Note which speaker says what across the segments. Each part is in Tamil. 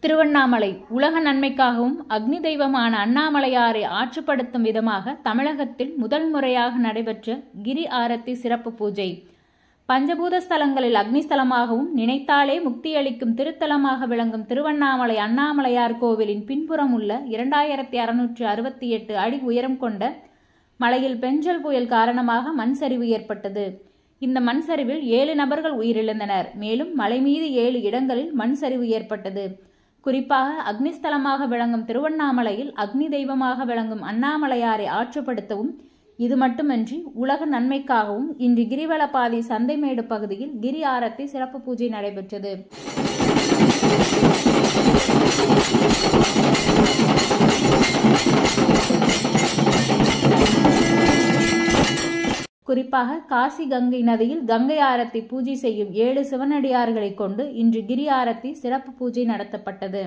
Speaker 1: திருவண்ணாமலை உலக நன்மைக்காகவும் அக்னி தெய்வமான அண்ணாமலையாரை ஆற்றுப்படுத்தும் விதமாக தமிழகத்தில் முதல் முறையாக நடைபெற்ற கிரி ஆரத்தி சிறப்பு பூஜை. பஞ்சபூத ஸ்தலங்களில் அக்னிஸ்தலமாகவும் நினைத்தாலே முக்தியளிக்கும் திருத்தலமாக விளங்கும் திருவண்ணாமலை அண்ணாமலையார் கோவிலின் பின்புறம் உள்ள 2668 அடி உயரம் கொண்ட மலையில் பெஞ்சல் புயல் காரணமாக மண் சரிவு ஏற்பட்டது. இந்த மண் சரிவில் 7 நபர்கள் உயிரிழந்தனர். மேலும் மலை மீது 7 இடங்களில் மண் சரிவு ஏற்பட்டது. குறிப்பாக அக்னிஸ்தலமாக விளங்கும் திருவண்ணாமலையில் அக்னி தெய்வமாக விளங்கும் அண்ணாமலையாரை ஆற்றுப்படுத்தவும், இது மட்டுமின்றி உலக நன்மைக்காகவும் இன்று கிரிவலப்பாதை சந்தைமேடு பகுதியில் கிரி ஆரத்தி சிறப்பு பூஜை நடைபெற்றது. குறிப்பாக காசி கங்கை நதியில் கங்கை ஆரத்தி பூஜை செய்யும் 7 சிவனடியார்களை கொண்டு இன்று கிரி ஆரத்தி சிறப்பு பூஜை நடத்தப்பட்டது.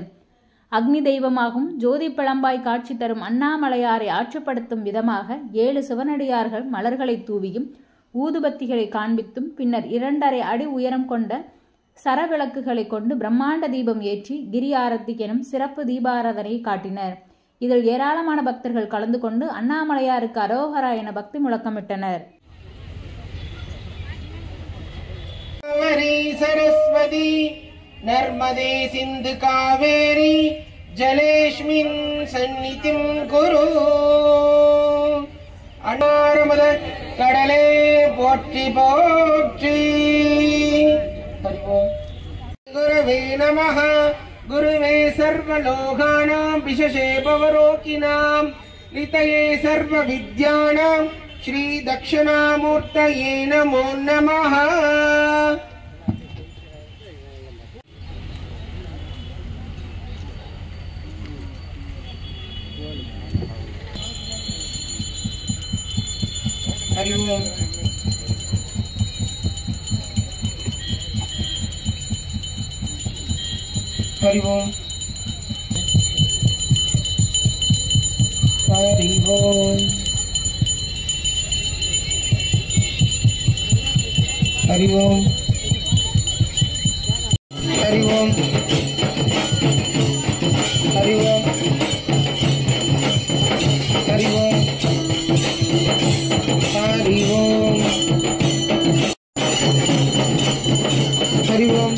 Speaker 1: அக்னி தெய்வமாகவும் ஜோதி பிளம்பாய் காட்சி தரும் அண்ணாமலையாரை ஆற்றுப்படுத்தும் விதமாக 7 சிவனடியார்கள் மலர்களை தூவியும் ஊதுபத்திகளை காண்பித்தும் பின்னர் 2.5 அடி உயரம் கொண்ட சரவிளக்குகளை கொண்டு பிரம்மாண்ட தீபம் ஏற்றி கிரி ஆரத்தி எனும் சிறப்பு தீபாராதனையை காட்டினர். இதில் ஏராளமான பக்தர்கள் கலந்து கொண்டு அண்ணாமலையாருக்கு அரோகரா என பக்தி முழக்கமிட்டனர்.
Speaker 2: सरस्वती नर्मदे सिंधु कावेरी जलेस्मिन् सन्निधिं कुरु अनारमद कडले पोट्टि पोट्टि गुरुवे नमः गुरुवे सर्वलोकानां विशेषे भवरोगिणां नितये सर्वविद्यानां श्री दक्षिणामूर्तये नमो नमः. हरि ओम. हरि ओम. हरि ओम. हरि ओम. हरि ओम. हरि ओम. हरि ओम. हरि ओम. हरि ओम.